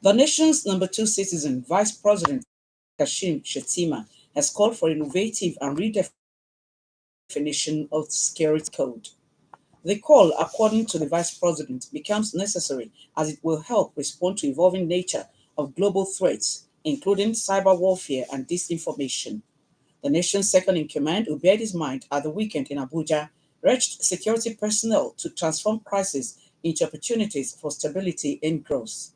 The nation's number two citizen, Vice President Kashim Shettima, has called for innovative and redefinition of security code. The call, according to the Vice President, becomes necessary as it will help respond to evolving nature of global threats, including cyber warfare and disinformation. The nation's second in command, who bear his mind at the weekend in Abuja, urged security personnel to transform crises into opportunities for stability and growth.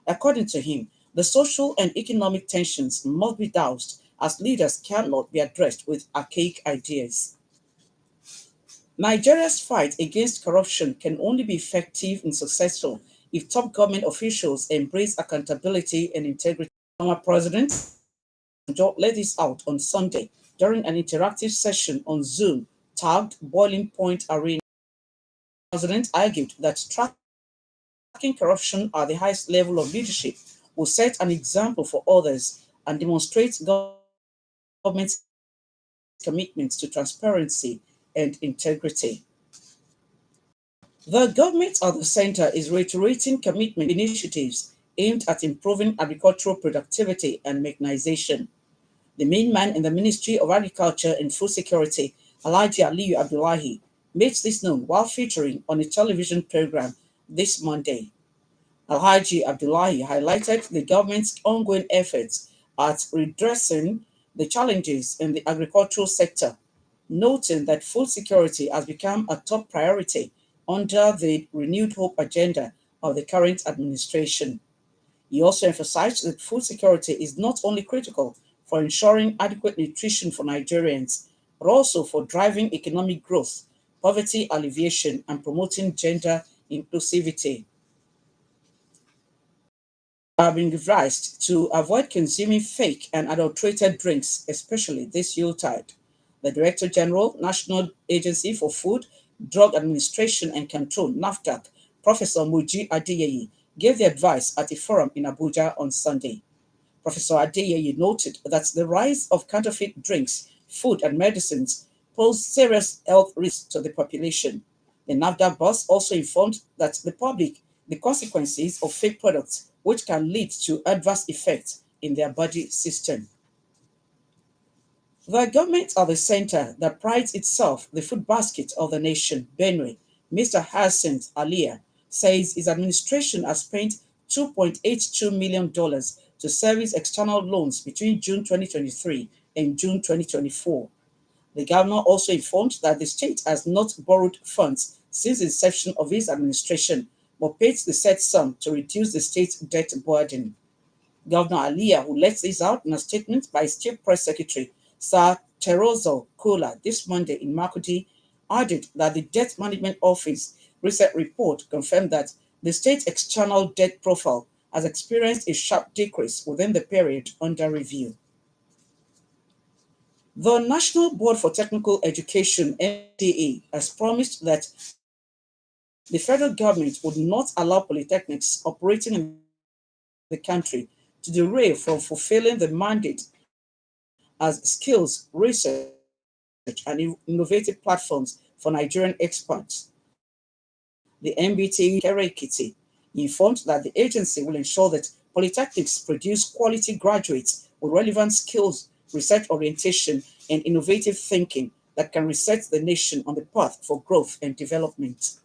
According to him, the social and economic tensions must be doused as leaders cannot be addressed with archaic ideas. Nigeria's fight against corruption can only be effective and successful if top government officials embrace accountability and integrity. Our president Joe laid this out on Sunday during an interactive session on Zoom tagged Boiling Point Arena. The president argued that tracking corruption at the highest level of leadership will set an example for others and demonstrate government's commitment to transparency and integrity. The government at the center is reiterating commitment initiatives aimed at improving agricultural productivity and mechanization. The main man in the Ministry of Agriculture and Food Security, Alhaji Aliyu Abdullahi, made this known while featuring on a television program this Monday. Alhaji Abdullahi highlighted the government's ongoing efforts at redressing the challenges in the agricultural sector, noting that food security has become a top priority under the renewed hope agenda of the current administration. He also emphasized that food security is not only critical for ensuring adequate nutrition for Nigerians, but also for driving economic growth, poverty alleviation, and promoting gender inclusivity. Have been advised to avoid consuming fake and adulterated drinks, especially this Yuletide. The Director General, National Agency for Food, Drug Administration and Control, NAFDAC, Professor Muji Adeyeye, gave the advice at a forum in Abuja on Sunday. Professor Adeyeye noted that the rise of counterfeit drinks, food, and medicines pose serious health risks to the population. The NAFDAC boss also informed that the public the consequences of fake products, which can lead to adverse effects in their body system. The government at the center that prides itself the food basket of the nation, Benue, Mr. Hyacinth Alia, says his administration has spent $2.82 million to service external loans between June 2023 and June 2024. The governor also informed that the state has not borrowed funds since the inception of his administration, but paid the said sum to reduce the state's debt burden. Governor Alia, who let this out in a statement by his chief press secretary, Sir Terozo Kola, this Monday in Makudi, added that the Debt Management Office recent report confirmed that the state's external debt profile has experienced a sharp decrease within the period under review. The National Board for Technical Education, NDA, has promised that the federal government would not allow polytechnics operating in the country to derail from fulfilling the mandate as skills, research, and innovative platforms for Nigerian experts. The MBT Kerekiti informed that the agency will ensure that polytechnics produce quality graduates with relevant skills, research orientation, and innovative thinking that can reset the nation on the path for growth and development.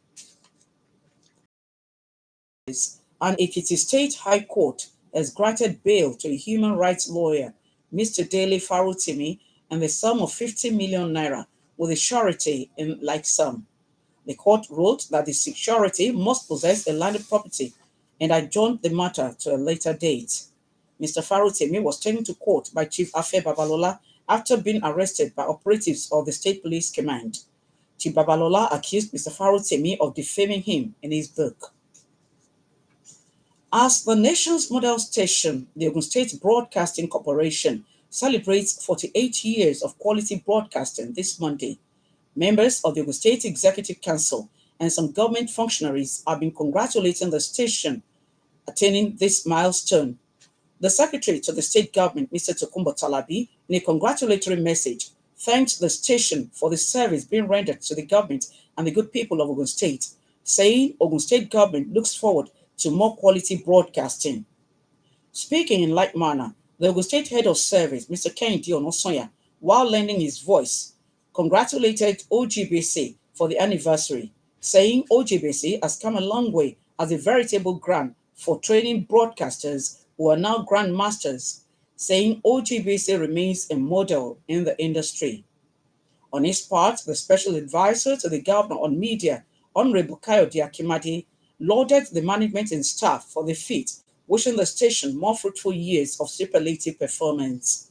An Ekiti State High Court has granted bail to a human rights lawyer, Mr. Dele Farutimi, and the sum of 50 million naira with a surety in like sum. The court ruled that the surety must possess a landed property and adjourned the matter to a later date. Mr. Farutimi was taken to court by Chief Afe Babalola after being arrested by operatives of the State Police Command. Chief Babalola accused Mr. Farutimi of defaming him in his book. As the nation's model station, the Ogun State Broadcasting Corporation celebrates 48 years of quality broadcasting this Monday. Members of the Ogun State Executive Council and some government functionaries have been congratulating the station attaining this milestone. The secretary to the state government, Mr. Tokumbo Talabi, in a congratulatory message, thanked the station for the service being rendered to the government and the good people of Ogun State, saying Ogun State government looks forward to more quality broadcasting. Speaking in like manner, the Ogun State Head of Service, Mr. Kennedy Onosoya, while lending his voice, congratulated OGBC for the anniversary, saying OGBC has come a long way as a veritable grant for training broadcasters who are now grandmasters, saying OGBC remains a model in the industry. On his part, the special advisor to the governor on media, Honorable Kayode Akimade, lauded the management and staff for the feat, wishing the station more fruitful years of superlative performance.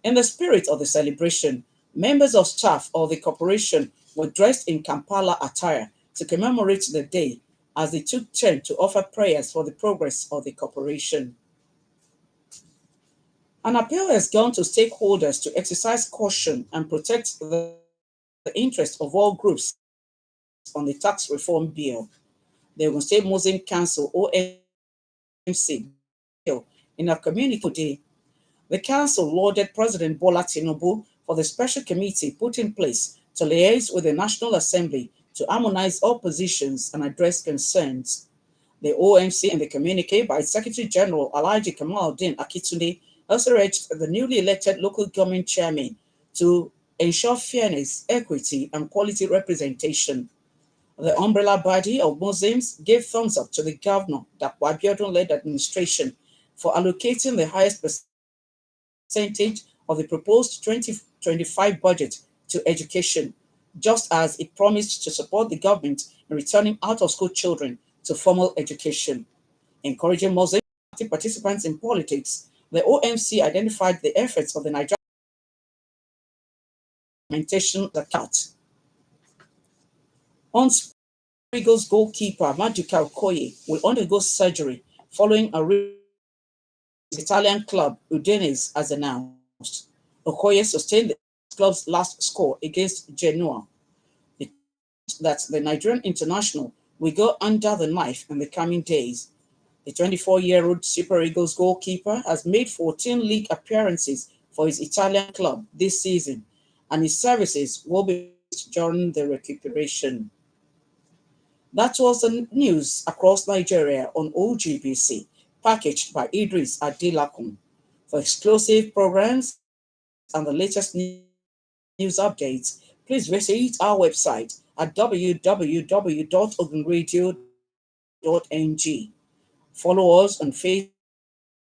In the spirit of the celebration, members of staff of the corporation were dressed in Kampala attire to commemorate the day as they took turn to offer prayers for the progress of the corporation. An appeal has gone to stakeholders to exercise caution and protect the interests of all groups on the tax reform bill. The Ogun State Muslim Council (OMC) in a communique day, the council lauded President Bola Tinubu for the special committee put in place to liaise with the National Assembly to harmonize all positions and address concerns. The OMC in the communique by Secretary General Alhaji Kamaldeen Akitunde also urged the newly elected local government chairman to ensure fairness, equity, and quality representation. The umbrella body of Muslims gave thumbs up to the governor, Dapo Abiodun-led administration, for allocating the highest percentage of the proposed 2025 budget to education, just as it promised to support the government in returning out-of-school children to formal education. Encouraging Muslim active participants in politics, the OMC identified the efforts of the Nigerian implementation account. On Eagles goalkeeper Maduka Okoye will undergo surgery following a Italian club Udinese as announced. Okoye sustained the club's last score against Genoa. It that the Nigerian international will go under the knife in the coming days. The 24-year-old Super Eagles goalkeeper has made 14 league appearances for his Italian club this season, and his services will be used during the recuperation. That was the news across Nigeria on OGBC, packaged by Idris Adilakun. For exclusive programs and the latest news updates, please visit our website at www.ogunradio.ng. Follow us on Facebook,